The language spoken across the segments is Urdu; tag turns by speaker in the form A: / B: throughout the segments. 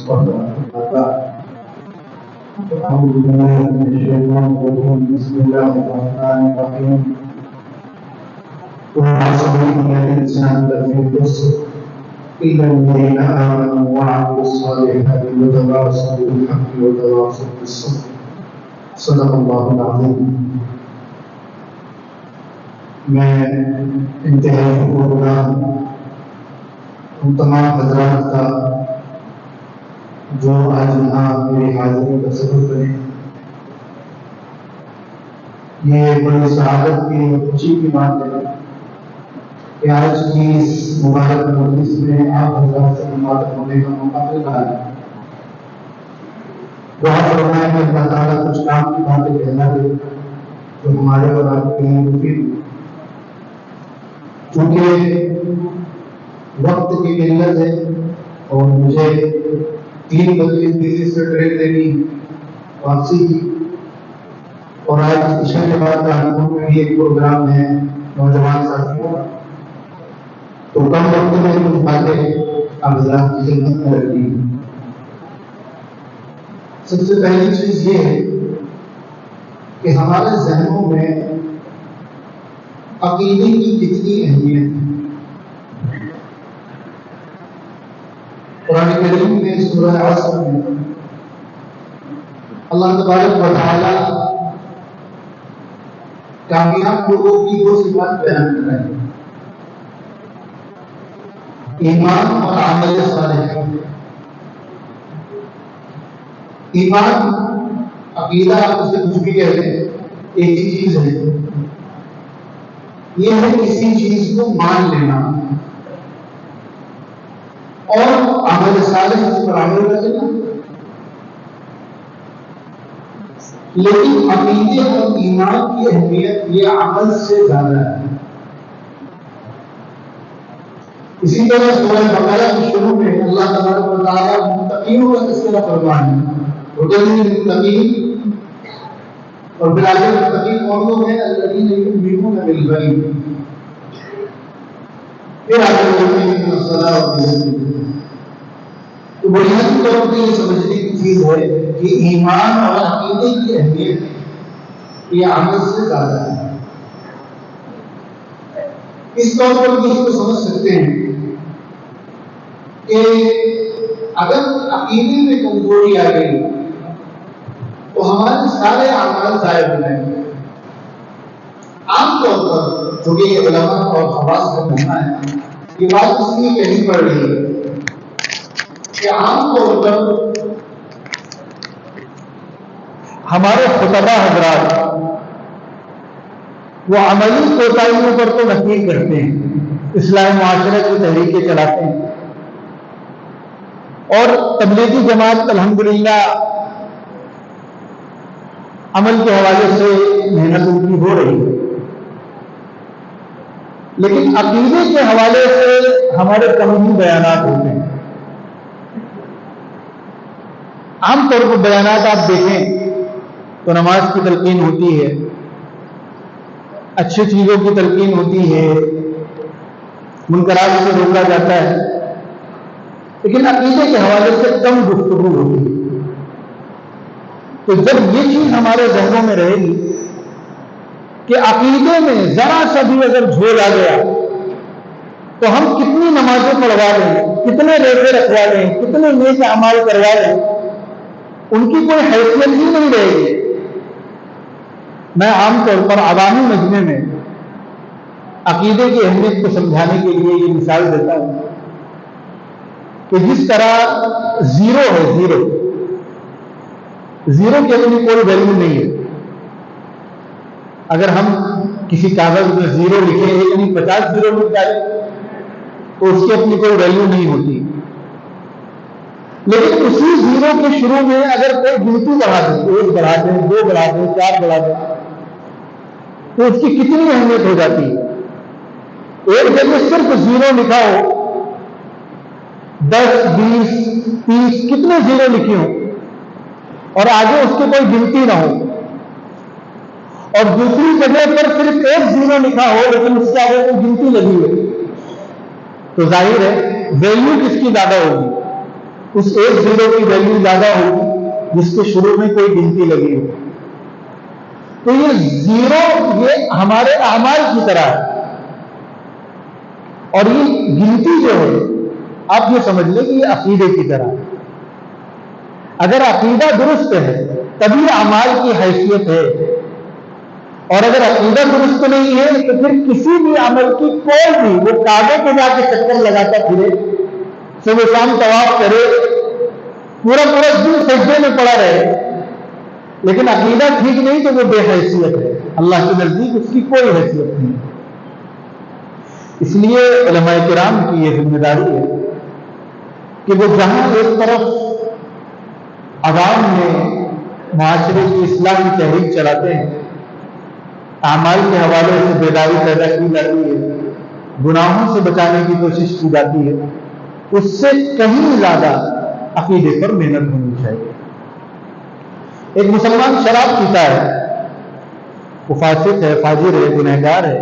A: أعوذ بالله من الشيطان الرجيم بسم الله الرحمن الرحيم والعصر إن الإنسان لفي خسر إلا الذين آمنوا وعملوا الصالحات وتواصوا بالحق وتواصوا بالصبر صدق الله العظيم. میں انتہائی شکرگزار ان تمام حضرات کا جو آج یہاں میری حاضری کا سبب بنے. یہ بڑی سعادت کی اور خوشی کی بات ہے کہ آج کی اس مبارک مجلس میں آپ حضرات سے مخاطب ہونے کا موقع مل رہا ہے. دعا فرمائیں کہ اللہ تعالیٰ کچھ کام کی باتیں کہنا دے جو ہمارے اور آپ کے لیے مفید ہو. چونکہ وقت کی قلت ہے اور مجھے 3 بجے دلی سے ٹرین لینی واپسی کی، اور آج عشاء کے بعد تعلیموں میں بھی ایک پروگرام ہے نوجوان ساتھیوں کا، تو کم وقت میں کچھ باتیں آپ حضرات کی خدمت میں رکھی. سب سے پہلی چیز یہ ہے کہ ہمارے ذہنوں میں عقیدے کی کتنی اہمیت ہے. قرآن کریم میں سورہ عصر میں اللہ تبارک و تعالی کامیاب لوگوں کی 2 صفات بیان کر رہے ہیں: ایمان اور عمل صالح. ایمان عقیدہ اسے کچھ بھی کہتے ہیں، ایک ہی چیز ہے. یہ ہے کسی چیز کو مان لینا، اور عمل صالح اس پر عمل کرنا. لیکن عقیدے اور ایمان کی اہمیت یہ عمل سے زیادہ ہے. اسی طرح سورہ بقرہ کے شروع میں اللہ تبارک و تعالیٰ متقینوں کا تذکرہ فرماتے ہیں. ہدی للمتقین، اور بالآخر متقین کون لوگ ہیں؟ الذین یؤمنون بالغیب. پھر آگے بولتے ہیں کہ الصلاۃ والزکوٰۃ. تو بنیادی طور پر یہ سمجھنے کی چیز ہے کہ ایمان اور عقیدے کی اہمیت یہ عمل سے زیادہ ہے. اس طور پر بھی اس کو سمجھ سکتے ہیں کہ اگر عقیدے میں کمزوری آ گئی تو ہمارے سارے اعمال ضائع ہو جائیں گے. عام طور پر چونکہ یہ علماء اور خواص کا کہنا ہے، یہ بات اس لیے کہنی پڑ رہی ہے کہ عام طور پر ہمارے خطبہ حضرات وہ عملی کوتاہیوں پر تو نفی کرتے ہیں، اصلاح معاشرہ کی تحریکیں چلاتے ہیں، اور تبلیغی جماعت الحمدللہ عمل کے حوالے سے محنت ان کی ہو رہی ہے. لیکن عقیدے کے حوالے سے ہمارے کم ہی بیانات ہوتے ہیں. عام طور پر بیانات آپ دیکھیں تو نماز کی تلقین ہوتی ہے، اچھی چیزوں کی تلقین ہوتی ہے، منکرات سے روکا جاتا ہے، لیکن عقیدے کے حوالے سے کم گفتگو ہوتی ہے. تو جب یہ چیز ہمارے ذہنوں میں رہے گی کہ عقیدے میں ذرا سا بھی اگر جھول آ گیا تو ہم کتنی نمازیں پڑھوا لیں، کتنے روزے رکھوا لیں، کتنے نیک اعمال کروا لیں، ان کی کوئی حیثیت ہی نہیں رہے گی. میں عام طور پر عوامی مجمع میں عقیدے کی اہمیت کو سمجھانے کے لیے یہ مثال دیتا ہوں کہ جس طرح زیرو ہے، زیرو کی اپنی کوئی ویلیو نہیں ہے. اگر ہم کسی کاغذ میں زیرو لکھیں، یعنی 50 زیرو لکھ ڈالیں تو اس کی اپنی کوئی ویلیو نہیں ہوتی. لیکن اسی زیرو کے شروع میں اگر کوئی گنتی بڑھا دیں، 1 بڑھا دیں، 2 بڑھا دیں، 4 بڑھا دیں، تو اس کی کتنی اہمیت ہو جاتی ہے. ایک جگہ صرف زیرو لکھا ہو، 10 20 30 کتنے زیرو لکھے ہوں، اور آگے اس کی کوئی گنتی نہ ہو، اور دوسری جگہ پر صرف 1 زیرو لکھا ہو لیکن اس کے آگے کوئی گنتی لگی ہو، تو ظاہر ہے ویلیو کس کی زیادہ ہوگی؟ اس ایک زیرو کی ویلیو زیادہ ہوگی جس کے شروع میں کوئی گنتی لگی ہو. تو یہ زیرو یہ ہمارے اعمال کی طرح ہے، اور یہ گنتی جو ہے آپ یہ سمجھ لیں کہ یہ عقیدے کی طرح ہے. اگر عقیدہ درست ہے تبھی اعمال کی حیثیت ہے، اور اگر عقیدہ درست نہیں ہے تو پھر کسی بھی عمل کی کوئی بھی، وہ کعبے پہ جا کے چکر لگاتا پھرے، صبح شام طواف کرے، پورا دن سجدے میں پڑا رہے، لیکن عقیدہ ٹھیک نہیں تو وہ بے حیثیت ہے، اللہ کے نزدیک اس کی کوئی حیثیت نہیں. اس لیے علماء کرام کی یہ ذمہ داری ہے کہ وہ جہاں ایک طرف عوام میں معاشرے کی اصلاح کی تحریک چلاتے ہیں، اعمال کے حوالے سے بیداری پیدا کی جاتی ہے، گناہوں سے بچانے کی کوشش کی جاتی ہے، اس سے کہیں زیادہ عقیدے پر محنت ہونی چاہیے. ایک مسلمان شراب پیتا ہے، وہ فاسق ہے، فاجر ہے، گنہگار ہے،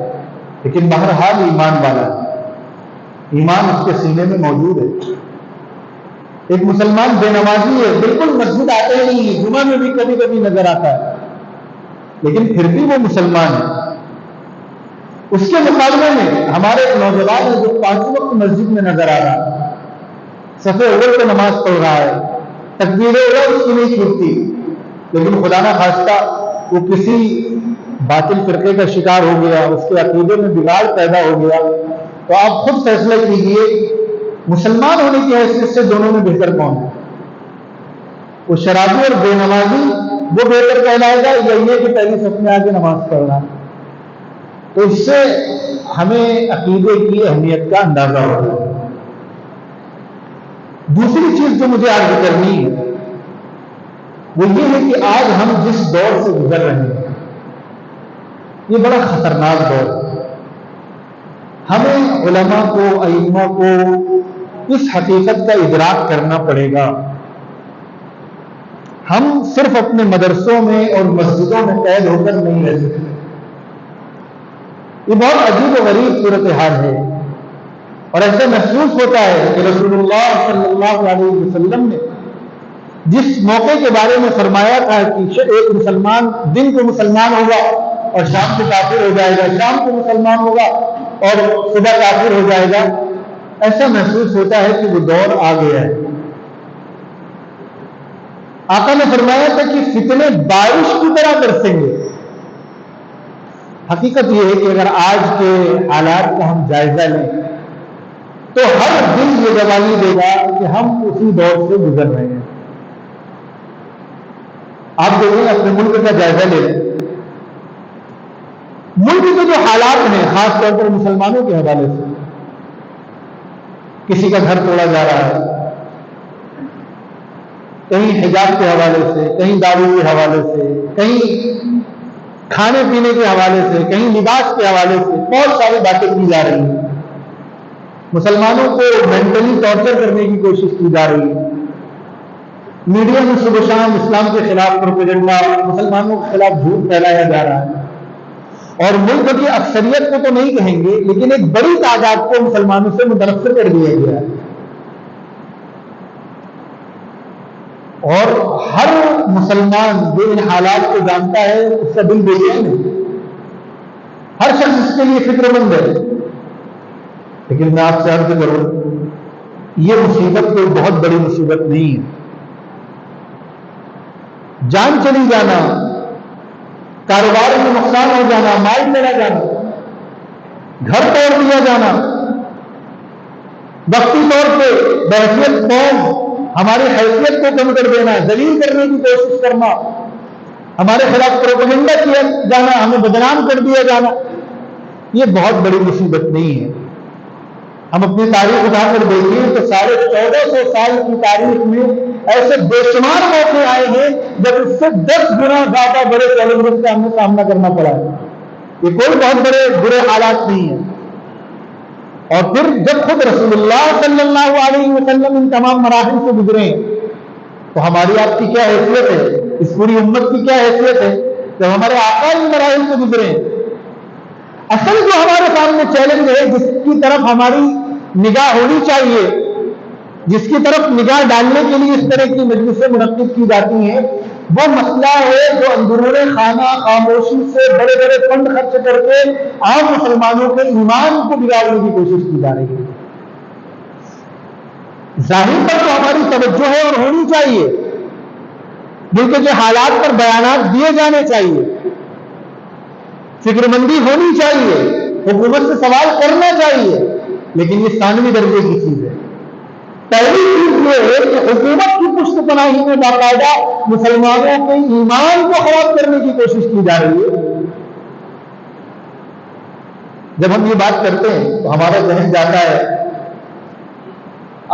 A: لیکن بہرحال ایمان والا ہے، ایمان اس کے سینے میں موجود ہے. ایک مسلمان بے نمازی ہے، بالکل مسجد آتا ہی نہیں ہے، جمعہ میں بھی کبھی کبھی نظر آتا ہے، لیکن پھر بھی وہ مسلمان ہے. اس کے مقابلے میں ہمارے ایک نوجوان ہے جو 5 وقت مسجد میں نظر آ رہا ہے، صف اول پہ نماز پڑھ رہا ہے، تکبیر اول اس کی نہیں چھوٹتی، لیکن خدا نہ خواستہ وہ کسی باطل فرقے کا شکار ہو گیا، اس کے عقیدے میں بگاڑ پیدا ہو گیا، تو آپ خود فیصلہ کیجئے مسلمان ہونے کی حیثیت سے دونوں میں بہتر کون ہے؟ وہ شرابی اور بے نمازی وہ بہتر کہلائے گا یا یہ کہ پہلی صف میں آ کے نماز پڑھنا؟ تو اس سے ہمیں عقیدے کی اہمیت کا اندازہ ہوگا. دوسری چیز جو مجھے عرض کرنی ہے وہ یہ ہے کہ آج ہم جس دور سے گزر رہے ہیں یہ بڑا خطرناک دور ہے. ہمیں علماء کو، ائمہ کو اس حقیقت کا ادراک کرنا پڑے گا. ہم صرف اپنے مدرسوں میں اور مسجدوں میں قید ہو کر نہیں رہ سکتے. یہ بہت عجیب و غریب صورتحال ہے، اور ایسا محسوس ہوتا ہے کہ رسول اللہ صلی اللہ علیہ وسلم نے جس موقع کے بارے میں فرمایا تھا کہ ایک مسلمان دن کو مسلمان ہوگا اور شام کو کافر ہو جائے گا، شام کو مسلمان ہوگا اور صبح کافر ہو جائے گا، ایسا محسوس ہوتا ہے کہ وہ دور آ گیا ہے. آقا نے فرمایا تھا کہ فتنے بارش کی طرح برسیں گے. حقیقت یہ ہے کہ اگر آج کے حالات کا ہم جائزہ لیں تو ہر دن یہ گواہی دے گا کہ ہم اسی دور سے گزر رہے ہیں. آپ دیکھیں، اپنے ملک کا جائزہ لے لیں. ملک کے جو حالات ہیں خاص طور پر مسلمانوں کے حوالے سے، کسی کا گھر توڑا جا رہا ہے، کہیں حجاب کے حوالے سے، کہیں دارو کے حوالے سے، کہیں کھانے پینے کے حوالے سے، کہیں لباس کے حوالے سے بہت ساری باتیں کی جا رہی ہیں. مسلمانوں کو مینٹلی ٹارچر کرنے کی کوشش کی جا رہی ہے. میڈیا میں صبح شام اسلام کے خلاف پروپیگنڈا، مسلمانوں کے خلاف جھوٹ پھیلایا جا رہا ہے، اور ملک کی اکثریت کو تو نہیں کہیں گے لیکن ایک بڑی تعداد کو مسلمانوں سے متنفر کر دیا گیا ہے. اور ہر مسلمان جو ان حالات کو جانتا ہے اس کا دل بے چین ہے، ہر شخص اس کے لیے فکر مند ہے. لیکن میں آپ سے عرض کروں، یہ مصیبت کوئی بہت بڑی مصیبت نہیں ہے. جان چلی جانا، کاروبار میں نقصان ہو جانا، مال چلا جانا، گھر توڑ دیا جانا، وقتی طور پہ بحثیت قوم ہماری حیثیت کو کم کر دینا، ذلیل کرنے کی کوشش کرنا، ہمارے خلاف پروپیگنڈا کیا جانا، ہمیں بدنام کر دیا جانا، یہ بہت بڑی مصیبت نہیں ہے. ہم اپنی تاریخ اٹھا کر دیکھیں تو 1450 سال کی تاریخ میں ایسے بے شمار موقع آئے ہیں جب اس سے 10 گنا زیادہ بڑے چیلنجز کا ہمیں سامنا کرنا پڑا ہے. یہ کوئی بہت بڑے برے حالات نہیں ہیں. اور پھر جب خود رسول اللہ صلی اللہ علیہ وسلم ان تمام مراحل سے گزرے تو ہماری آپ کی کیا حیثیت ہے، اس پوری امت کی کیا حیثیت ہے جب ہمارے آقا ان مراحل سے گزرے. اصل جو ہمارے سامنے چیلنج ہے جس کی طرف ہماری نگاہ ہونی چاہیے جس کی طرف نگاہ ڈالنے کے لیے اس طرح کی مجلسیں منعقد کی جاتی ہیں، وہ مسئلہ ہے جو اندرون خانہ خاموشی سے بڑے بڑے فنڈ خرچ کر کے عام مسلمانوں کے ایمان کو بگاڑنے کی کوشش کی جا رہی ہے۔ ظاہر پر تو ہماری توجہ ہے اور ہونی چاہیے، ملک کے حالات پر بیانات دیے جانے چاہیے، فکر مندی ہونی چاہیے، حکومت سے سوال کرنا چاہیے، لیکن یہ ثانوی درجے کی چیز ہے۔ پہلی چیز یہ ہے کہ حکومت کی پشت پناہی میں باقاعدہ مسلمانوں کے ایمان کو خراب کرنے کی کوشش کی جا رہی ہے۔ جب ہم یہ بات کرتے ہیں تو ہمارا ذہن جاتا ہے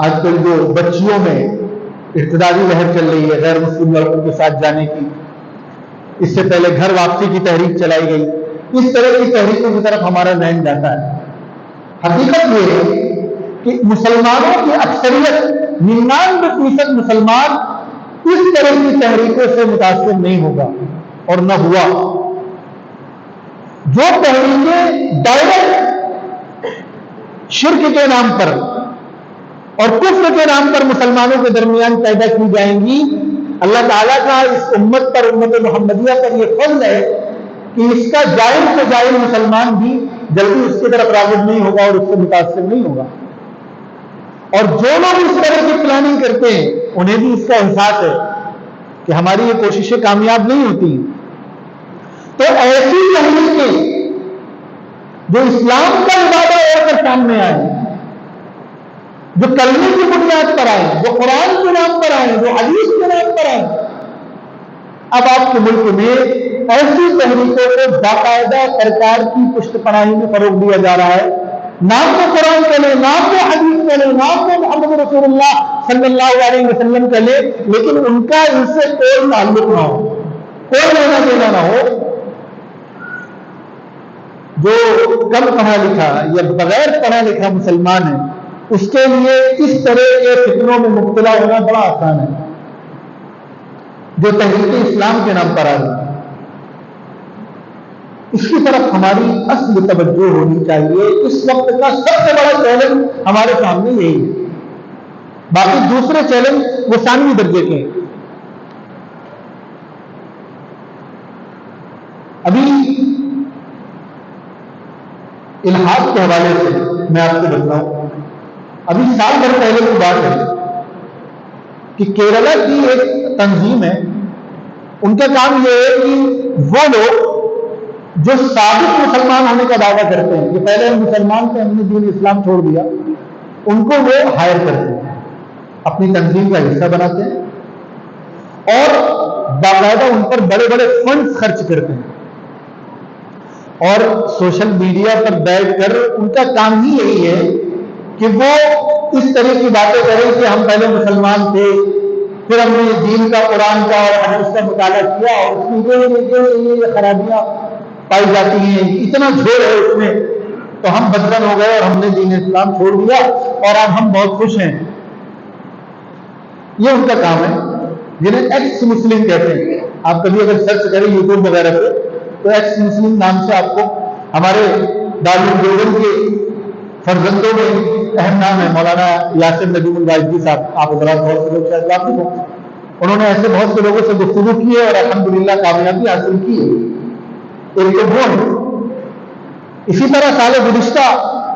A: آج کل جو بچیوں میں ارتدادی لہر چل رہی ہے غیر مسلم لڑکوں کے ساتھ جانے کی، اس سے پہلے گھر واپسی کی تحریک چلائی گئی، اس طرح کی تحریکوں کی طرف ہمارا ذہن جاتا ہے۔ حقیقت یہ ہے کہ مسلمانوں کی اکثریت 99% مسلمان اس طرح کی تحریکوں سے متاثر نہیں ہوگا اور نہ ہوا۔ جو تحریکیں ڈائریکٹ شرک کے نام پر اور کفر کے نام پر مسلمانوں کے درمیان پیدا کی جائیں گی، اللہ تعالیٰ کا اس امت پر، امت محمدیہ پر یہ فضل ہے کہ اس کا جاہل سے جاہل مسلمان بھی جلدی اس کی طرف راغب نہیں ہوگا اور اس سے متاثر نہیں ہوگا۔ اور جو لوگ اس طرح کی پلاننگ کرتے ہیں انہیں بھی اس کا احساس ہے کہ ہماری یہ کوششیں کامیاب نہیں ہوتی، تو ایسی تحریکیں جو اسلام کا ارادہ ہو کر سامنے آئے، جو کلمے کی بنیاد پر آئے، جو قرآن کے نام پر آئے، جو حدیث کے نام پر آئے، اب آپ کے ملک میں ایسی تحریکوں کو باقاعدہ سرکار کی پشت پناہی میں فروغ دیا جا رہا ہے۔ نام کو قرآن کا لے، نام کو حدیث کا لے، نام کو محمد رسول اللہ صلی اللہ علیہ وسلم کا لے، لیکن ان کا ان سے کوئی تعلق نہ ہو، کوئی لینا دینا نہ ہو۔ جو کم پڑھا لکھا یا بغیر پڑھا لکھا مسلمان ہے، اس کے لیے اس طرح کے فتنوں میں مبتلا ہونا بڑا آسان ہے، جو تحریک اسلام کے نام پر آ رہی ہے۔ اس کی طرف ہماری اصل توجہ ہونی چاہیے۔ اس وقت کا سب سے بڑا چیلنج ہمارے سامنے یہی ہے، باقی دوسرے چیلنج وہ ثانوی درجے کے ہیں۔ ابھی الحاد کے حوالے سے میں آپ کو بتاؤں، ابھی سال بھر پہلے کی بات ہے کہ کیرلا کی ایک تنظیم ہے، ان کا کام یہ ہے کہ وہ لوگ جو ثابت مسلمان ہونے کا دعویٰ کرتے ہیں کہ پہلے ہم مسلمان تھے، ہم نے دین اسلام چھوڑ دیا، ان کو وہ ہائر کرتے ہیں، اپنی تنظیم کا حصہ بناتے ہیں اور باقاعدہ ان پر بڑے بڑے فنڈز خرچ کرتے ہیں، اور سوشل میڈیا پر بیٹھ کر ان کا کام ہی یہی ہے کہ وہ اس طرح کی باتیں کریں کہ ہم پہلے مسلمان تھے، پھر ہم نے دین کا، قرآن کا اور حدیث کا مطالعہ کیا اور اس میں یہ خرابیاں پائی جاتی ہیں، اتنا جھوڑ ہے اس میں، تو ہم بدزن ہو گئے اور ہم نے دین اسلام چھوڑ دیا اور اب ہم بہت خوش ہیں۔ یہ ان کا کام ہے، جنہیں ایکس مسلم کہتے ہیں۔ آپ کبھی اگر سرچ کریں یوٹیوب وغیرہ پہ تو ایکس مسلم نام سے آپ کو ہمارے دارالعلوم کے فرزندوں میں اہم نام ہے مولانا یاسر ندیم الواجدی صاحب، آپ ذرا غور سے لوگ شاید واقف ہوں، انہوں نے ایسے بہت سے لوگوں سے گفتگو کی ہے اور الحمدللہ کامیابی حاصل کی ہے۔ ایک تو وہ ہے۔ اسی طرح سال گزشتہ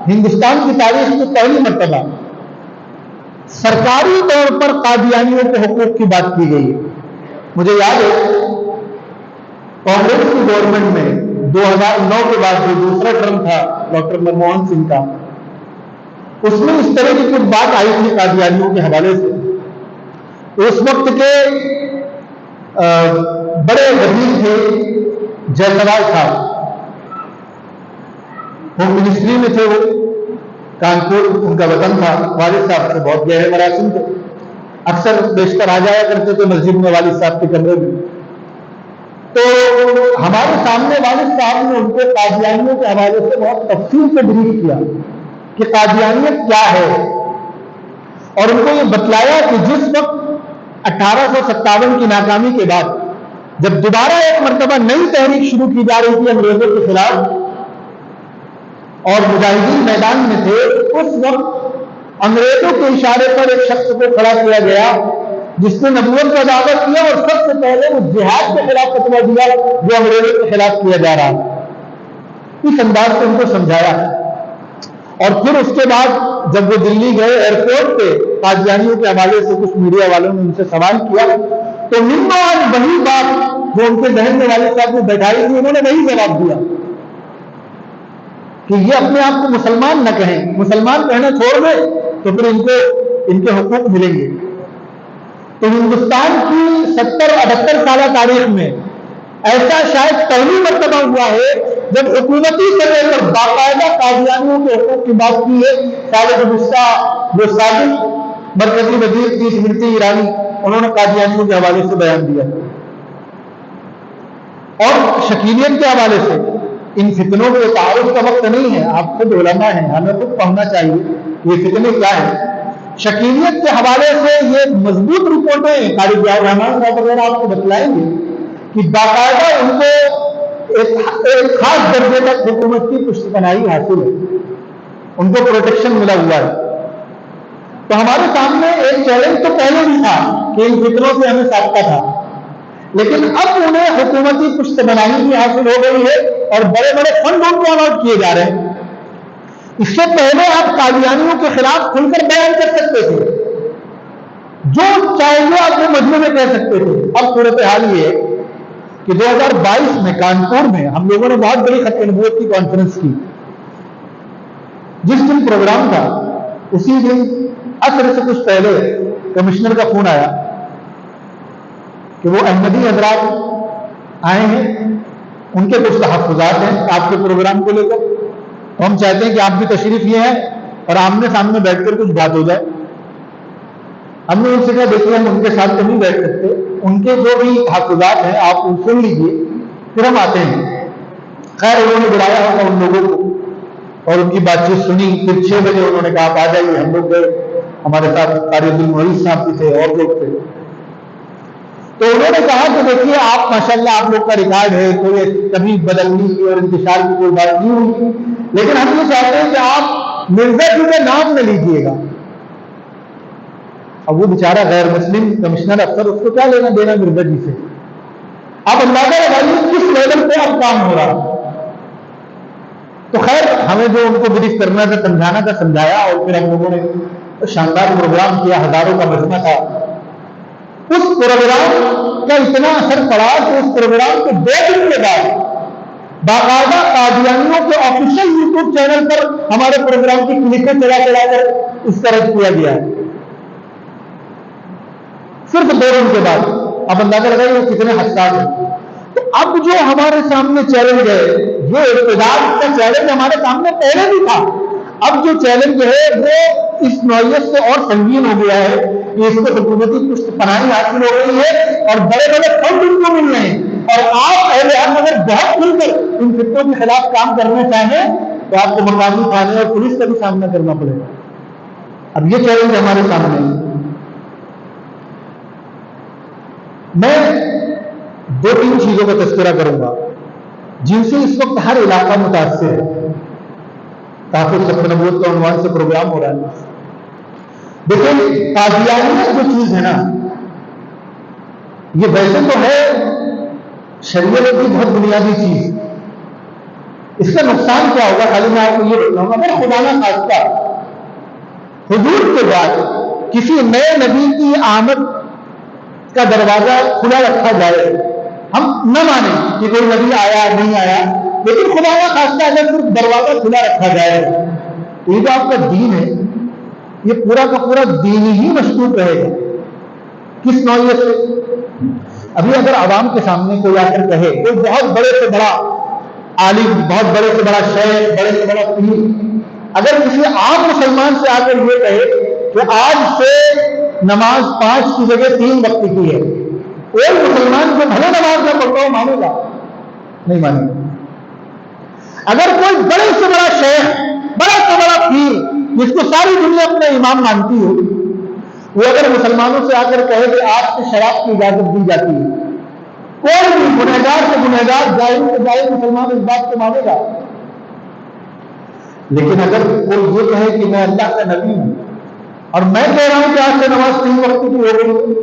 A: ہندوستان کی تاریخ میں پہلی مرتبہ سرکاری طور پر قادیانیوں کے حقوق کی بات کی گئی ہے۔ مجھے یاد ہے کانگریس کی گورنمنٹ میں 2009 کے بعد جو دوسرا ٹرم تھا ڈاکٹر منموہن سنگھ کا، اس میں اس طرح کی کچھ بات آئی تھی قادیانیوں کے حوالے سے۔ اس وقت کے بڑے وزیر تھے جے سوال صاحب، ہوم منسٹری میں تھے، وہ کانپور ان کا وطن تھا، والد صاحب سے بہت گہرے مراسم تھے، اکثر بیشتر آ جایا کرتے تھے مسجد میں والد صاحب کے کمرے میں۔ تو ہمارے سامنے والد صاحب نے ان کو قادیانیوں کے حوالے سے بہت تفصیل سے بریف کیا کہ قادیانیت کیا ہے، اور ان کو یہ بتلایا کہ جس وقت 1857 کی ناکامی کے بعد جب دوبارہ ایک مرتبہ نئی تحریک شروع کی جا رہی تھی انگریزوں کے خلاف اور مجاہدین میدان میں تھے، اس وقت انگریزوں کے اشارے پر ایک شخص کو کھڑا کیا گیا جس نے نبوت کا دعویٰ کیا اور سب سے پہلے وہ جہاد کے خلاف فتویٰ دیا جو انگریزوں کے خلاف کیا جا رہا ہے. اس انداز سے ان کو سمجھایا. اور پھر اس کے بعد جب وہ دلی گئے ایئرپورٹ پہ قادیانیوں کے حوالے سے کچھ میڈیا والوں نے ان سے سوال کیا تو وہی بات جو ان کے ذہن میں والد صاحب نے بیٹھائی تھی انہوں نے وہی جواب دیا کہ یہ اپنے آپ کو مسلمان نہ کہیں, مسلمان کہنا چھوڑ دیں تو پھر ان کے حقوق ملیں گے. تو ہندوستان کی 70-78 سالہ تاریخ میں ایسا شاید پہلی مرتبہ ہوا ہے جب حکومتی سطح پر باقاعدہ قادیانیوں کے حقوق کی بات کی ہے. سال گزشتہ جو سابق مرکزی وزیر تھی اسمرتی ایرانی انہوں نے قادیانیوں کے حوالے سے بیان دیا اور شکیلیت کے حوالے سے. ان فتنوں کے تعارف کا وقت نہیں ہے, آپ خود علماء ہیں, ہمیں خود پڑھنا چاہیے یہ فتنے کیا ہیں. شکیلیت کے حوالے سے یہ مضبوط رپورٹیں قاری ضیاء الرحمان صاحب وغیرہ آپ کو بتلائیں گے کہ باقاعدہ ان کو ایک خاص درجے تک حکومت کی پشت پناہی حاصل ہے, ان کو پروٹیکشن ملا ہوا ہے. تو ہمارے سامنے ایک چیلنج تو پہلے بھی تھا کہ ان فکروں سے ہمیں سابقہ تھا, لیکن اب انہیں حکومتی پشت پناہی بھی حاصل ہو گئی ہے اور بڑے بڑے فنڈ ان کو الاٹ کیے جا رہے ہیں. اس سے پہلے آپ قادیانیوں کے خلاف کھل کر بیان کر سکتے تھے, جو چاہیے آپ وہ مجمع میں کہہ سکتے تھے. اب صورتحال یہ ہے کہ 2022 میں کانپور میں ہم لوگوں نے بہت بڑی ختم نبوت کی کانفرنس کی. جس دن پروگرام تھا اسی دن عصر سے کچھ پہلے کمشنر کا فون آیا کہ وہ احمدی حضرات آئے ہیں, ان کے کچھ تحفظات ہیں آپ کے پروگرام کو لے کر, تو ہم چاہتے ہیں کہ آپ بھی تشریف لیے ہیں اور آمنے سامنے بیٹھ کر کچھ بات ہو جائے. ہم نے ان سے کہا دیکھیے ہم ان کے ساتھ تو نہیں بیٹھ سکتے, ان کے جو بھی تحفظات ہیں آپ ان سن لیجیے پھر ہم آتے ہیں. خیر انہوں نے بلایا ہوگا ان لوگوں کو اور ان کی بات چیت سنی. پھر 6 بجے انہوں نے کہا آپ آ جائیے. ہم لوگ گئے, ہمارے ساتھ قاری عبدالمعیز صاحب بھی تھے اور لوگ تھے. تو انہوں نے کہا کہ دیکھیے آپ ماشاءاللہ آپ لوگ کا ریکارڈ ہے, کوئی کبھی بدلنی کی اور انتشار کی کوئی بات نہیں ہوئی, لیکن ہم یہ چاہتے ہیں کہ آپ مرزا جی کا نام نہ لیجیے گا. اب وہ بیچارہ غیر مسلم کمشنر افسر, اس کو کیا لینا دینا مرزا جی سے. آپ اندازہ لگائیے کس لیول پہ اب کام ہو رہا. تو خیر ہمیں جو ان کو بریف کرنا تھا سمجھانا تھا سمجھایا اور پھر ہم لوگوں نے شاندار پروگرام کیا, ہزاروں کا مجمع تھا. اس پروگرام کا اتنا اثر پڑا کہ اس پروگرام کے 2 دن کے بعد باقاعدہ قادیانیوں کے آفیشیل یوٹیوب چینل پر ہمارے پروگرام کی کلپیں چلا کر اس طرح کیا گیا ہے. صرف 2 دن کے بعد. اب اندازہ لگائیے وہ کتنے حساس ہیں. تو اب جو ہمارے سامنے چیلنج ہے, یہ اقتدار کا چیلنج ہمارے سامنے پہلے بھی تھا, اب جو چیلنج ہے وہ اس نوعیت سے اور سنگین ہو گیا ہے کہ اس کو حکومتی پشت پناہی حاصل ہو رہی ہے اور بڑے بڑے فنڈ ان کو مل رہے ہیں. اور آپ اہل حق اگر بہت کھل کر ان فتنوں کے خلاف کام کرنا چاہیں تو آپ کو مقامی تھانے اور پولیس کا بھی سامنا کرنا پڑے گا. اب یہ چیلنج ہمارے سامنے ہے. میں 2-3 چیزوں کا تذکرہ کروں گا جن سے اس وقت ہر علاقہ متاثر ہے. تحفظ ختم نبوت کا عنوان سے پروگرام ہو رہا ہے. دیکھیں قادیانیت جو چیز ہے نا, یہ ویسے تو ہے شریعت کی بہت بنیادی چیز. اس کا نقصان کیا ہوگا خالی میں آپ کو یہ بتاؤں گا. اگر خدا نہ خواستہ حضور کے بعد کسی نئے نبی کی آمد کا دروازہ کھلا رکھا جائے, ہم نہ مانیں کہ کوئی نبی آیا نہیں آیا, لیکن خدا نہ خواستہ اگر صرف دروازہ کھلا رکھا جائے, یہ جو آپ کا دین ہے یہ پورا کا پورا دین ہی مشکوک رہے گا. کس نوعیت سے؟ ابھی اگر عوام کے سامنے کوئی آ کر کہے, کوئی بہت بڑے سے بڑا عالم, بہت بڑے سے بڑا شیخ, بڑے سے بڑا پیر, اگر کسی عام مسلمان سے آ کر یہ کہے کہ آج سے نماز 5 کی جگہ 3 وقت کی ہے, کوئی مسلمان جو بھلے نماز نہ پڑھتا ہو مانے گا؟ نہیں مانے گا. اگر کوئی بڑے سے بڑا شیخ, بڑا سے بڑا پیر جس کو ساری دنیا اپنا امام مانتی ہو, وہ اگر مسلمانوں سے آ کر کہے کہ آپ کو شراب کی اجازت دی جاتی ہے, کوئی بھی گنہگار سے گنہگار, جاہل سے جاہل مسلمان اس بات کو مانے گا. لیکن اگر کوئی یہ کہے کہ میں اللہ کا نبی ہوں اور میں کہہ رہا ہوں کہ آج سے نماز 3 وقت کی ہو گئی،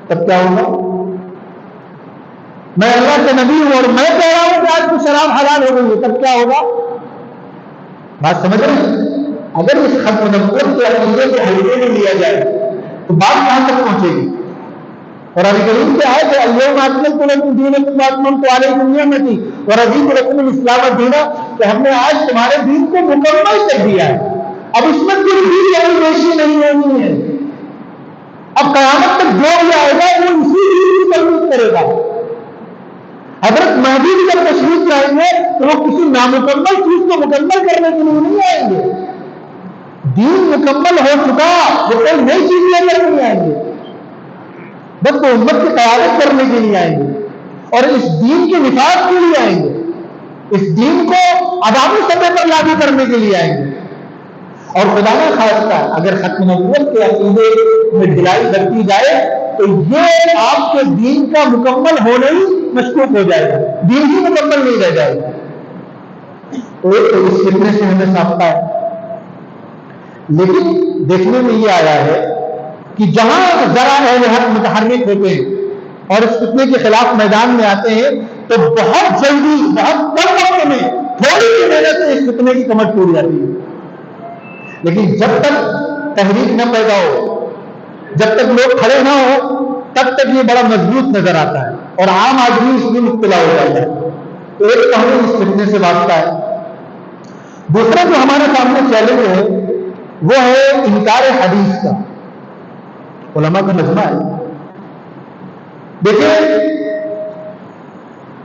A: تب کیا ہوگا؟ میں اللہ کے نبی ہوں اور میں کہہ رہا ہوں کہ آج کی شراب حلال ہو گئی ہے، تب کیا ہوگا؟ بات سمجھ رہے ہیں؟ اگر اس ختم نبوت کے عقیدے کو ہلکے میں لیا جائے تو بات کہاں تک پہنچے گی؟ اور ابھی کریم کیا ہے کہ اليوم اکملت لکم دینکم واتممت علیکم نعمتی ورضیت لکم الاسلام دینا، کہ ہم نے آج تمہارے دین کو مکمل کر دیا ہے، اب اس میں کوئی بھی کمی بیشی نہیں ہونی ہے، اب قیامت تک جو بھی آئے گا وہ اسی دین کی ترویج کرے گا۔ حضرت مہدی بھی جب تشریف لائیں گے تو وہ کسی نامکمل چیز کو مکمل کرنے کے لیے نہیں آئیں گے، دین مکمل ہو چکا، وہ کوئی نئی چیز لے کر نہیں آئیں گے، بس وہ امت کی قیادت کرنے کے لیے آئیں گے اور اس دین کے نفاذ کے لیے آئیں گے، اس دین کو عوامی سطح پر لاگو کرنے کے لیے آئیں گے۔ اور خدا نہ خواستہ اگر ختم نبوت کے عقیدے میں ڈھلائی برتی جائے تو یہ آپ کے دین کا مکمل ہونا ہی مشکوک ہو جائے گا، دین ہی مکمل نہیں رہ جائے گا۔ تو اس فتنے سے ہمیں ساختہ ہے، لیکن دیکھنے میں یہ آیا ہے کہ جہاں ذرا اہل حق متحرک ہوتے ہیں اور اس فتنے کے خلاف میدان میں آتے ہیں تو بہت جلدی، بہت کم وقت میں، تھوڑی سی محنت سے اس فتنے کی کمر ٹوٹ جاتی ہے۔ لیکن جب تک تحریک نہ پیدا ہو، جب تک لوگ کھڑے نہ ہو، تب تک یہ بڑا مضبوط نظر آتا ہے اور عام آدمی اس میں مبتلا ہو جاتا ہے۔ تو ایک پہلو اس فتنے سے واسطہ ہے۔ دوسرا جو ہمارے سامنے چیلنج ہے وہ ہے انکار حدیث کا، علماء کا مجمع ہے۔ دیکھیں،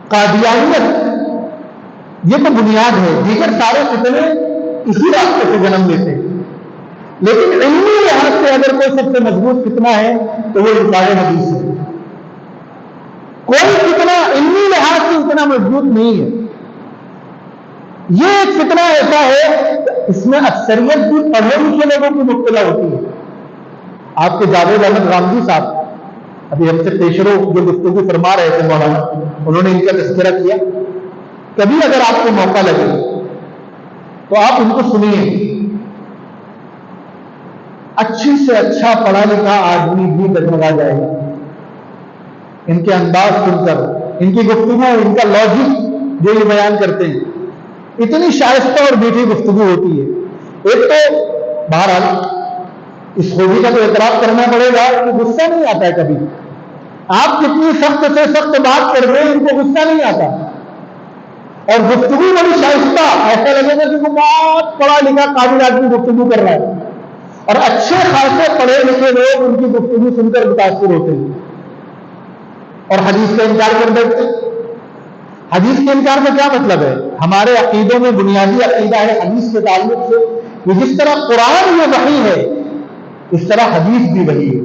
A: قادیانیت یہ تو بنیاد ہے، دیگر سارے فتنے اسی راستے سے جنم لیتے ہیں، لیکن علمی لحاظ سے اگر کوئی سب سے مضبوط فتنہ ہے تو وہ انکار حدیث ہے۔ کوئی فتنہ علمی لحاظ سے اتنا مضبوط نہیں ہے۔ یہ ایک فتنہ ایسا ہے اس میں اکثریت بھی پڑھے لکھے لوگوں کی مبتلا ہوتی ہے۔ آپ کے جاوید احمد غامدی صاحب ابھی ہم سے پیشرو جو گفتگو فرما رہے تھے مولانا، انہوں نے ان کا تذکرہ کیا۔ کبھی اگر آپ کو موقع لگے تو آپ ان کو سنیے، اچھی سے اچھا پڑھا لکھا آدمی بھی ڈگمگا جائے گا ان کے انداز سن کر، ان کی گفتگو، ان کا لاجک جو یہ بیان کرتے ہیں، اتنی شائستہ اور میٹھی گفتگو ہوتی ہے۔ ایک تو بہرحال اس خوبی کا تو اعتراف کرنا پڑے گا کہ غصہ نہیں آتا ہے کبھی، آپ کتنی سخت سے سخت بات کر رہے ہیں ان کو غصہ نہیں آتا، اور گفتگو بڑی شائستہ، ایسا لگے گا کہ وہ بہت پڑھا لکھا قابل آدمی گفتگو کر رہا ہے، اور اچھے خاصے پڑھے لکھے لوگ ان کی گفتگو سن کر متاثر ہوتے ہیں اور حدیث کا انکار کر دیتے ہیں۔ حدیث کے انکار کا کیا مطلب ہے؟ ہمارے عقیدوں میں بنیادی عقیدہ ہے حدیث کے تعلق سے کہ جس طرح قرآن میں وحی ہے اس طرح حدیث بھی وحی ہے۔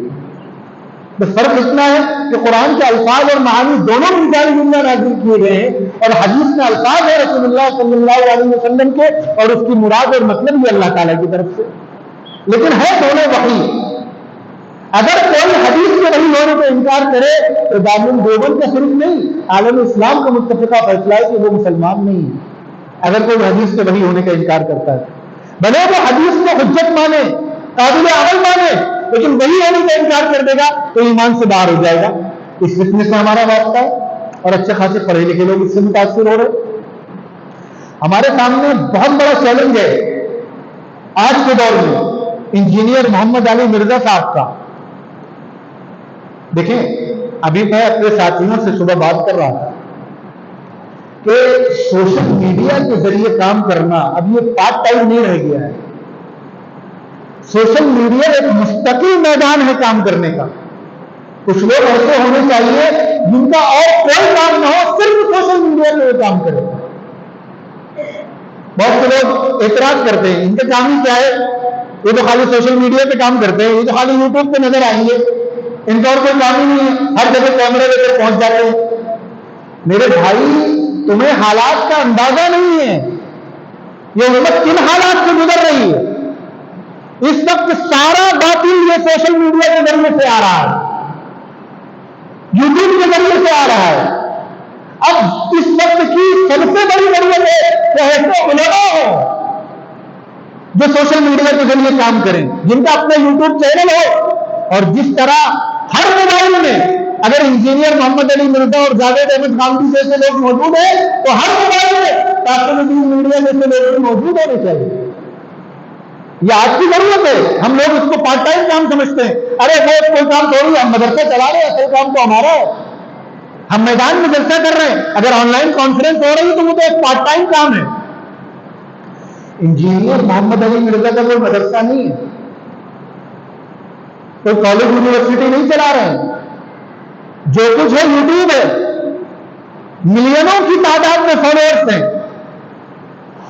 A: بس فرق اتنا ہے کہ قرآن کے الفاظ اور معانی دونوں مثال جملہ نازل کیے گئے ہیں، اور حدیث میں الفاظ ہے رسول اللہ صلی اللہ علیہ وسلم کے، اور اس کی مراد اور مطلب بھی اللہ تعالیٰ کی طرف سے، لیکن ہے دونوں وحی۔ اگر کوئی حدیث کے وحی ہونے کا انکار کرے تو دارالعلوم دیوبند کا صرف نہیں، عالم اسلام کا متفقہ فیصلہ ہے کہ وہ مسلمان نہیں ہے اگر کوئی حدیث کے وحی ہونے کا انکار کرتا ہے، بھلے وہ حدیث کو حجت مانے، قابل عمل مانے، لیکن وہی ہونے کا انکار کر دے گا تو ایمان سے باہر ہو جائے گا۔ اس فتنے سے ہمارا واسطہ ہے اور اچھے خاصے پڑھے لکھے لوگ اس سے متاثر ہو رہے۔ ہمارے سامنے بہت بڑا چیلنج ہے آج کے دور میں انجینئر محمد علی مرزا صاحب کا۔ دیکھیں، ابھی میں اپنے ساتھیوں سے صبح بات کر رہا تھا کہ سوشل میڈیا کے ذریعے کام کرنا اب یہ پارٹ ٹائم نہیں رہ گیا ہے۔ سوشل میڈیا ایک مستقل میدان ہے کام کرنے کا۔ کچھ لوگ ایسے ہونے چاہیے جن کا اور کوئی کام نہ ہو، صرف سوشل میڈیا پہ وہ کام کرے۔ بہت سے لوگ اعتراض کرتے ہیں ان کا کام ہی کیا ہے، یہ تو خالی سوشل میڈیا پہ کام کرتے ہیں، یہ تو خالی یوٹیوب پہ نظر آئیں گے، ان کا اور کوئی کام ہی نہیں ہے، ہر جگہ کیمرے لے کر پہنچ جاتے ہیں۔ میرے بھائی، تمہیں حالات کا اندازہ نہیں ہے، یہ امت کن حالات سے گزر رہی ہے۔ اس وقت سارا باطل یہ سوشل میڈیا کے ذریعے سے آ رہا ہے، یوٹیوب کے ذریعے سے آ رہا ہے۔ اب اس وقت کی سب سے بڑی ضرورت ہے کہ ایسے علماء ہو جو سوشل میڈیا کے ذریعے کام کریں، جن کا اپنا یوٹیوب چینل ہو، اور جس طرح ہر موبائل میں اگر انجینئر محمد علی مرزا اور جاوید احمد خانوی جیسے لوگ موجود ہیں تو ہر موبائل میں قاسم الدین میڈیا جیسے لوگ بھی موجود ہونے چاہیے. یہ آج کی ضرورت ہے. ہم لوگ اس کو پارٹ ٹائم کام سمجھتے ہیں. ارے وہ کوئی کام تھوڑی، ہم مدرسہ چلا رہے ہیں، اصل کام تو ہمارا ہے. ہم میدان میں جلسہ کر رہے ہیں، اگر آن لائن کانفرنس ہو رہی ہے تو وہ تو ایک پارٹ ٹائم کام ہے. انجینئر محمد علی مرزا کا کوئی مدرسہ نہیں ہے، کوئی کالج یونیورسٹی نہیں چلا رہے ہیں. جو کچھ ہے یوٹیوب ہے، ملینوں کی تعداد میں فالوورز ہیں،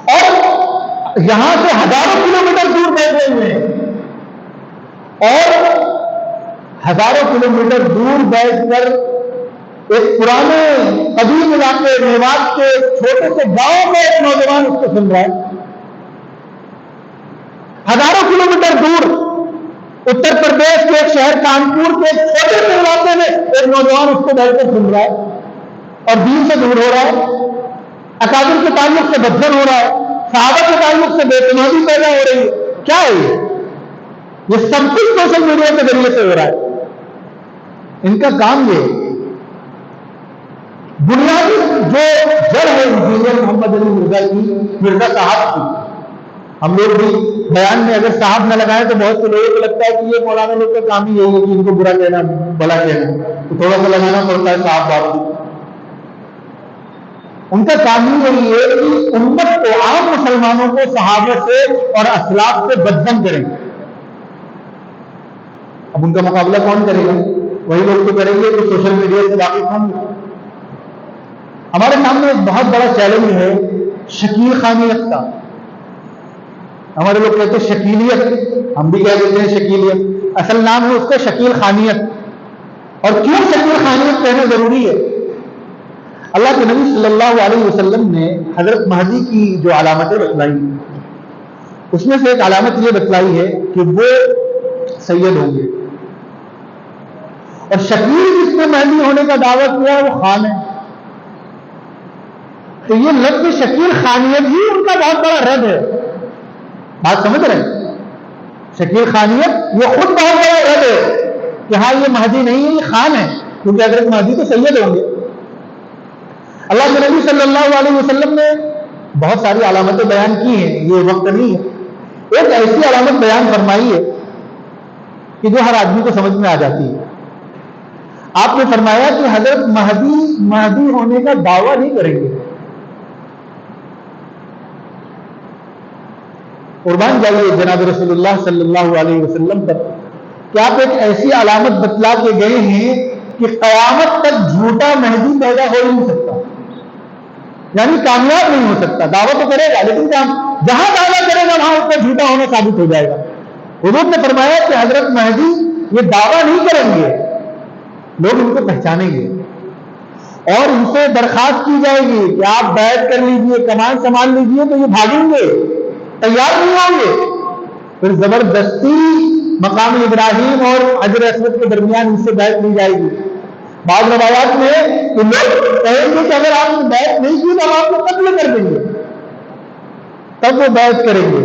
A: اور یہاں سے ہزاروں کلومیٹر دور بیٹھے ہوئے ہیں، اور ہزاروں کلومیٹر دور بیٹھ کر ایک پرانے قدیم علاقے میوات کے چھوٹے سے گاؤں میں ایک نوجوان اس کو سن رہا ہے. ہزاروں کلومیٹر دور اتر پردیش کے ایک شہر کانپور کے ایک چھوٹے سے علاقے میں ایک نوجوان اس کو بیٹھ کر سن رہا ہے اور دین سے دور ہو رہا ہے، اکابر کے تعلق سے بدزن ہو رہا ہے، صحابہ کے تعلق سے بے اعتمادی پیدا ہو رہی ہے. کیا ہے یہ سب کچھ سوشل میڈیا کے ذریعے سے ہو رہا ہے. ان کا کام یہ بنیادی جو جڑ ہے انجینئر محمد علی مرزا کی، مرزا صاحب کی. ہم لوگ بھی بیان میں اگر صاحب نہ لگائیں تو بہت سے لوگوں کو لگتا ہے کہ یہ مولانا لوگ کا کام ہی یہی ہے کہ ان کو برا کہنا بھلا کہنا، تو تھوڑا سا لگانا پڑتا ہے صاحب بابو. ان کا کام ہی یہی ہے کہ امت کو، عام مسلمانوں کو صحابہ سے اور اسلاف سے بدزن کریں. اب ان کا مقابلہ کون کرے گا؟ وہی لوگ تو کریں گے جو سوشل میڈیا سے واقف ہوں گے. ہمارے سامنے ایک بہت بڑا چیلنج ہے شکیل خانیت کا. ہمارے لوگ کہتے ہیں شکیلیت، ہم بھی کہہ دیتے ہیں شکیلیت، اصل نام ہے اس کا شکیل خانیت. اور کیوں شکیل خانیت کہنا ضروری ہے؟ اللہ کے نبی صلی اللہ علیہ وسلم نے حضرت مہدی کی جو علامتیں بتلائی، اس میں سے ایک علامت یہ بتلائی ہے کہ وہ سید ہوں گے. اور شکیل جس نے مہدی ہونے کا دعویٰ کیا وہ خان ہے. تو یہ لفظ شکیل خانیت ہی ان کا بہت بڑا رد ہے. بات سمجھ رہے ہیں؟ شکیل خانیت یہ خود بہت بڑا رد ہے کہ ہاں یہ مہدی نہیں ہے، یہ خان ہے، کیونکہ حضرت مہدی تو سید ہوں گے. اللہ کے نبی صلی اللہ علیہ وسلم نے بہت ساری علامتیں بیان کی ہیں، یہ وقت نہیں ہے. ایک ایسی علامت بیان فرمائی ہے کہ جو ہر آدمی کو سمجھ میں آ جاتی ہے. آپ نے فرمایا کہ حضرت مہدی ہونے کا دعویٰ نہیں کریں گے. قربان جائیے جناب رسول اللہ صلی اللہ علیہ وسلم پر کہ آپ ایک ایسی علامت بتلا کے گئے ہیں کہ قیامت تک جھوٹا مہدی پیدا ہو نہیں سکتا، یعنی کامیاب نہیں ہو سکتا. دعویٰ تو کرے گا لیکن جہاں دعویٰ کرے گا وہاں اس کا جھوٹا ہونا ثابت ہو جائے گا. حضور نے فرمایا کہ حضرت مہدی یہ دعویٰ نہیں کریں گے، لوگ ان کو پہچانیں گے اور ان سے درخواست کی جائے گی کہ آپ بیعت کر لیجئے، کمان سنبھال لیجئے، تو یہ بھاگیں گے، تیار نہیں ہوں گے. پھر زبردستی مقام ابراہیم اور حجر اسود کے درمیان ان سے بیعت لی جائے گی. بعض روایات میں کہ لوگ کہیں گے کہ اگر آپ نے بیعت نہیں کی تو ہم آپ کو قتل کر دیں گے، تب وہ بیعت کریں گے.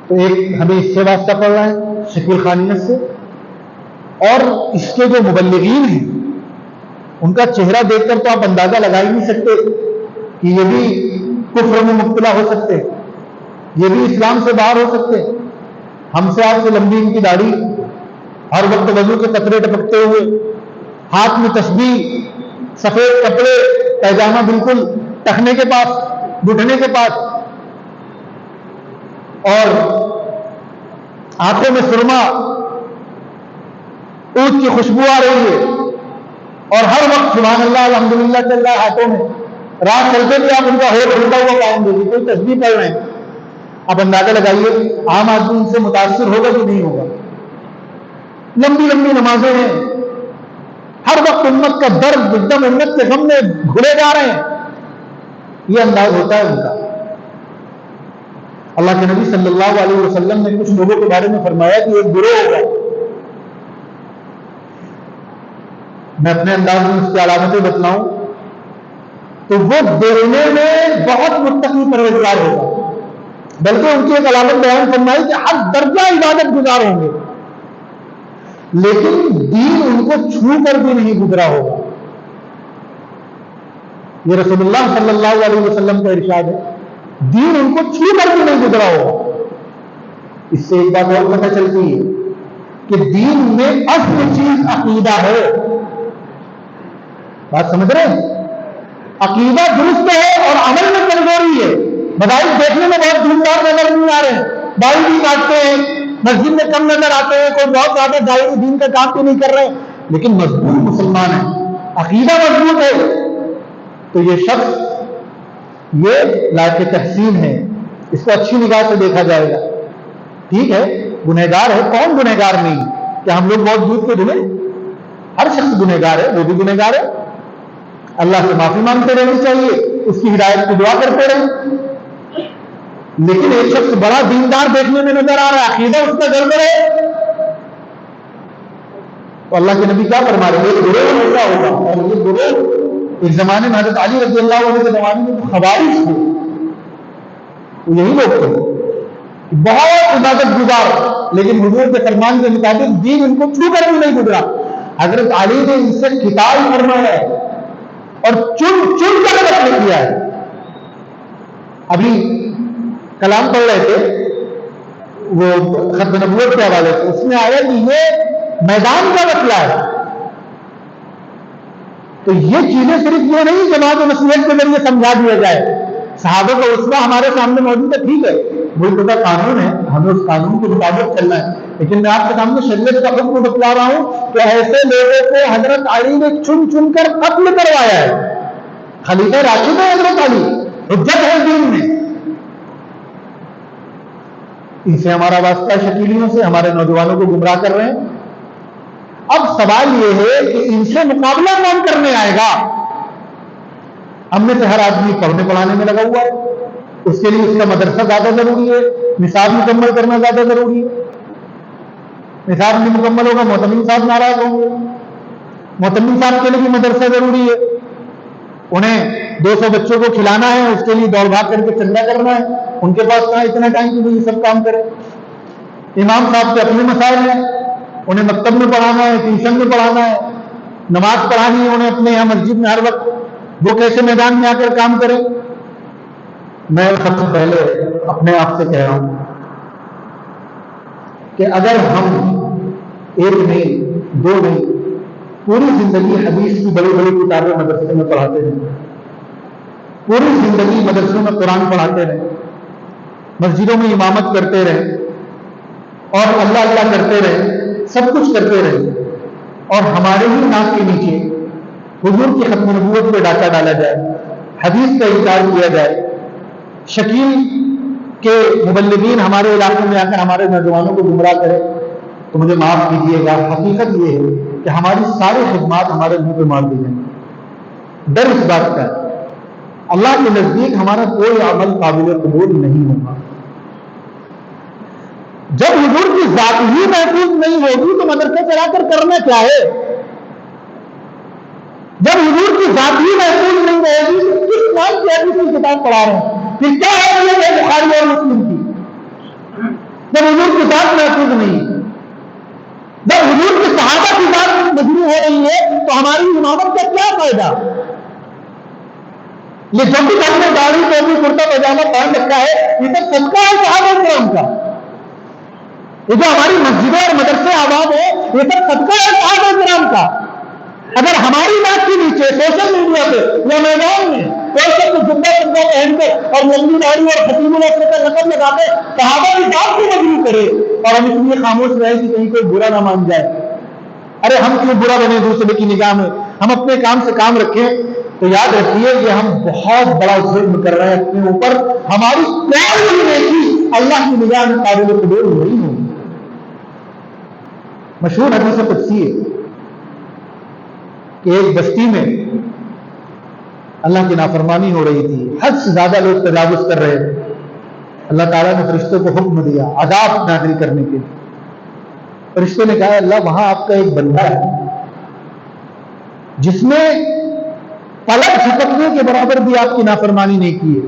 A: تو ایک ہمیں اس سے واسطہ پڑ رہا ہے شکیل خانیت سے. اور اس کے جو مبلغین ہیں ان کا چہرہ دیکھ کر تو آپ اندازہ لگا ہی نہیں سکتے کہ یہ بھی کفر میں مبتلا ہو سکتے، یہ بھی اسلام سے باہر ہو سکتے. ہم سے آپ سے لمبی ان کی داڑھی، ہر وقت وضو کے قطرے ٹپکتے ہوئے، ہاتھ میں تسبیح، سفید کپڑے، پیجامہ بالکل ٹخنے کے پاس، گھٹنے کے پاس، اور آنکھوں میں سرما، اونٹ کی خوشبو آ رہی ہے، اور ہر وقت سبحان اللہ الحمدللہ چل رہا ہے ہاتھوں میں. رات چلتے بھی آپ ان کا ہو کھلتا ہوا پائیں گے، کوئی تسبیح پڑھ رہے ہیں. آپ اندازہ لگائیے عام آدمی ان سے متاثر ہوگا کہ نہیں ہوگا. لمبی لمبی نمازیں ہیں، ہر وقت امت کا درد ایک دم امت کے غم میں گھلے جا رہے ہیں. یہ انداز ہوتا ہے ان کا. اللہ کے نبی صلی اللہ علیہ وسلم نے کچھ لوگوں کے بارے میں فرمایا کہ ایک گروہ ہوگا، میں اپنے انداز میں اس کی علامتیں بتلاؤں تو وہ دیکھنے میں بہت متقی پرہیزگار ہوگا، بلکہ ان کی ایک علامت بیان فرمائی کہ ہر درجہ عبادت گزار ہوں گے، لیکن دین ان کو چھو کر بھی نہیں گزرا ہوگا۔ یہ رسول اللہ صلی اللہ علیہ وسلم کا ارشاد ہے، دین ان کو چھو کر بھی نہیں گزرا ہوگا۔ اس سے ایک بات اور پتہ چلتی ہے کہ دین میں اصل چیز عقیدہ ہے۔ بات سمجھ رہے ہیں؟ عقیدہ درست ہے اور عمل میں کمزوری ہے۔ مذاہب دیکھنے میں بہت دیندار نظر نہیں آ رہے ہیں، داڑھی بھی کاٹتے ہیں، مسجد میں کم نظر آتے ہیں، کوئی بہت زیادہ ظاہری دین کا کام بھی نہیں کر رہے، لیکن مضبوط مسلمان ہے، عقیدہ مضبوط ہے، تو یہ شخص یہ لائق تحسین ہے، اس کو اچھی نگاہ سے دیکھا جائے گا۔ ٹھیک ہے گنہگار ہے، کون گنہگار نہیں؟ کیا ہم لوگ بہت دودھ کو دھلیں؟ ہر شخص گنہگار ہے، وہ بھی گنہگار ہے، اللہ سے معافی مانگتے رہنی چاہیے، اس کی ہدایت کی دعا کرتے رہیں۔ لیکن ایک شخص بڑا دیندار دیکھنے میں نظر آ رہا ہے، عقیدہ اس کا گڑبڑ ہے، تو اللہ کے نبی کیا فرما رہے ہیں؟ گروہ ایسا ہوگا، اور یہ گروہ ایک زمانے میں حضرت علی رضی اللہ عنہ کے زمانے میں خوارج تھے، وہ یہی لوگ تھے، بہت عبادت گزار، لیکن حضور کے فرمان کے مطابق دین ان کو چھو کر بھی نہیں گزرا۔ حضرت علی نے ان سے قتال فرمایا ہے اور چن چن کر قتل کیا ہے۔ ابھی کلام پڑھ رہے تھے وہ ختم نبوت کے حوالے سے، اس میں آیا کہ یہ میدان کا مسئلہ ہے، تو یہ چیزیں صرف یہ نہیں جماعت و نصیحت کے ذریعے سمجھا دیا جائے۔ صحابہ کا اسوہ ہمارے سامنے موجود ہے، ٹھیک ہے ملک کا قانون ہے، ہمیں اس قانون کے مطابق چلنا ہے، لیکن میں آپ کے سامنے شریعت کا حکم بتلا رہا ہوں کہ ایسے لوگوں کو حضرت علی نے چن چن کر قتل کروایا ہے۔ خلیفہ راشد ہے حضرت علی، حجت ہے دین میں، ان سے ہمارا واسطہ شکیلیوں سے ہمارے نوجوانوں کو گمراہ کر رہے ہیں۔ اب سوال یہ ہے کہ ان سے مقابلہ کون کرنے آئے گا؟ ہم میں سے ہر آدمی پڑھنے پڑھانے میں لگا ہوا ہے، اس کے لیے اس کا مدرسہ زیادہ ضروری ہے، نصاب مکمل کرنا زیادہ ضروری ہے۔ نصاب نہیں مکمل ہوگا محتمین صاحب ناراض ہوں گے، محتمین صاحب کے لیے بھی مدرسہ ضروری ہے، انہیں 200 بچوں کو کھلانا ہے، اس کے لیے دوڑ بھاگ کر کے چندہ کرنا ہے، ان کے پاس کہاں اتنا ٹائم کہ وہ یہ سب کام کرے۔ امام صاحب کے اپنے مسائل ہیں، انہیں مکتب میں پڑھانا ہے، ٹیوشن میں پڑھانا ہے، نماز پڑھانی ہے انہیں اپنے یہاں مسجد میں ہر وقت، وہ کیسے میدان میں آ کر کام کرے؟ میں سب سے پہلے اپنے آپ سے کہہ رہا ہوں کہ اگر ہم ایک نہیں دو نہیں پوری زندگی حدیث کی بڑی بڑی کتابیں مدرسے میں پڑھاتے رہے، پوری زندگی مدرسوں میں قرآن پڑھاتے رہے، مسجدوں میں امامت کرتے رہے اور اللہ اللہ کرتے رہے، سب کچھ کرتے رہے، اور ہمارے ہی ناک کے نیچے حضور کی ختم نبوت پہ ڈاکہ ڈالا جائے، حدیث کا انکار کیا جائے، شکیل کے مبلغین ہمارے علاقے میں آ کر ہمارے نوجوانوں کو گمراہ کرے، تو مجھے معاف کیجیے گا، حقیقت یہ ہے کہ ہماری ساری خدمات ہمارے منہ پہ مار دی جائیں گی۔ ڈر اس بات کا ہے، اللہ کے نزدیک ہمارا کوئی عمل قابل قبول نہیں ہوگا۔ جب حضور کی ذات ہی محفوظ نہیں ہوگی تو مدرسے چلا کر کرنا کیا ہے؟ جب حضور کی ذات ہی محفوظ نہیں رہے گی تو کس نام کی حدیث کی کتاب پڑھا رہے ہیں؟ پھر کیا ہے بخاری اور مسلم کی؟ جب حضور کی ذات محفوظ نہیں ہے، جب حضور کی صحابہ کی ذات مجروح ہو رہی ہے تو ہماری امامت کا کیا فائدہ؟ یہ جو بھی ہم نے داڑھی ٹوپی کرتا پاجامہ پہن رکھا ہے یہ تو صدقہ ہے صحابہ کرام کا، یہ جو ہماری مسجدیں اور مدرسے آباد ہے یہ سب صدقہ ہے صحابہ کرام کا۔ اگر ہماری بات کے نیچے سوشل میڈیا پہ یا میدان میں کوئی شخص جبہ پنجہ پہن کے اور لمبی داڑھی اور خطیب الاسر کا لقب لگا کے صحابہ کی بات کو مجروح کرے اور ہم اس لیے خاموش رہے کہ کہیں کوئی برا نہ مان جائے، ارے ہم کیوں برا بنے دوسرے کی نگاہ میں؟ ہم اپنے کام سے کام رکھیں تو یاد رکھیے کہ ہم بہت بڑا ظلم کر رہے ہیں اپنے اوپر، ہماری کوئی بھی نیکی اللہ کی نگاہ میں قابل قبول نہیں ہوگی۔ مشہور حدیث قدسی ہے کہ ایک بستی میں اللہ کی نافرمانی ہو رہی تھی، حد سے زیادہ لوگ تجاوز کر رہے تھے، اللہ تعالیٰ نے فرشتوں کو حکم دیا عذاب نازل کرنے کے لیے۔ فرشتوں نے کہا اللہ وہاں آپ کا ایک بندہ ہے جس نے پلک جھپکنے کے برابر بھی آپ کی نافرمانی نہیں کی ہے،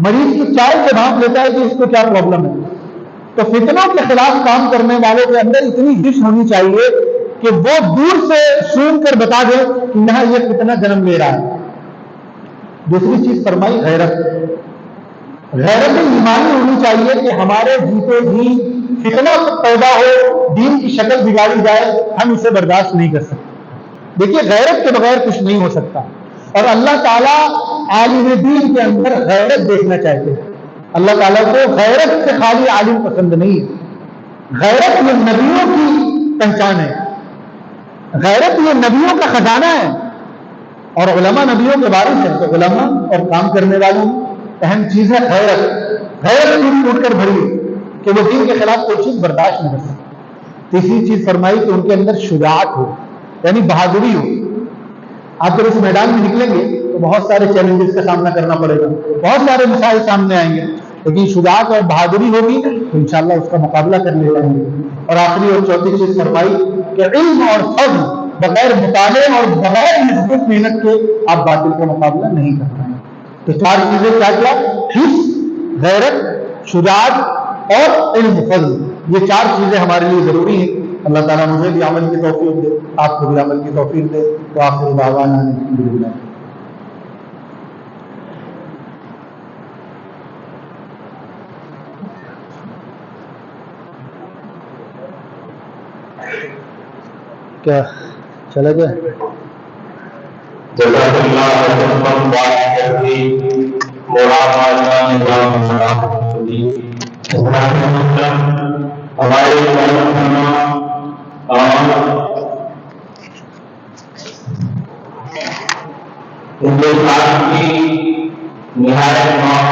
A: مریض کی چائے سے بھانپ لیتا ہے کہ اس کو کیا پرابلم ہے. تو فتنوں کے خلاف کام کرنے والوں کے اندر اتنی ہش ہونی چاہیے کہ وہ دور سے سون کر بتا دے کہ یہاں یہ فتنہ جنم لے رہا ہے. دوسری چیز فرمائی غیرت. غیرت ایمانی ہونی چاہیے کہ ہمارے جیتے جی فتنہ پیدا ہو، دین کی شکل بگاڑی جائے، ہم اسے برداشت نہیں کر سکتے. دیکھیے غیرت کے بغیر کچھ نہیں ہو سکتا، اور اللہ تعالیٰ عالم دین کے اندر غیرت دیکھنا چاہتے ہیں. اللہ تعالیٰ کو غیرت سے خالی عالم پسند نہیں ہے. غیرت یہ نبیوں کی پہچان ہے، غیرت یہ نبیوں کا خزانہ ہے، اور علماء نبیوں کے وارث ہیں. تو علماء اور کام کرنے والوں اہم چیز ہے غیرت. غیرت ٹوٹ کر بھری کہ وہ دین کے خلاف کوئی چیز برداشت نہیں کر سکتے. تیسری چیز فرمائی کہ ان کے اندر شجاعت ہو، یعنی بہادری ہو. آپ جب اس میدان میں نکلیں گے تو بہت سارے چیلنجز کا سامنا کرنا پڑے گا، بہت سارے مسائل سامنے آئیں گے، لیکن شجاعت اور بہادری ہوگی تو انشاءاللہ اس کا مقابلہ کر لے جائیں گے. اور آخری اور چوتھی چیز فرمائی کہ علم اور فضل بغیر مطالعے اور بغیر نسبت محنت کے آپ باطل کا مقابلہ نہیں کر پائیں. تو چار چیزیں کیا کیا؟ حفظ، غیرت، شجاعت اور علم فضل. یہ چار چیزیں ہمارے لیے ضروری ہیں. اللہ تعالیٰ مجھے بھی عمل کی توفیق دے، آپ کو بھی عمل کی توفیق دے. تو آخر دعوانا الحمدللہ. کیا چلا گیا؟
B: نہایت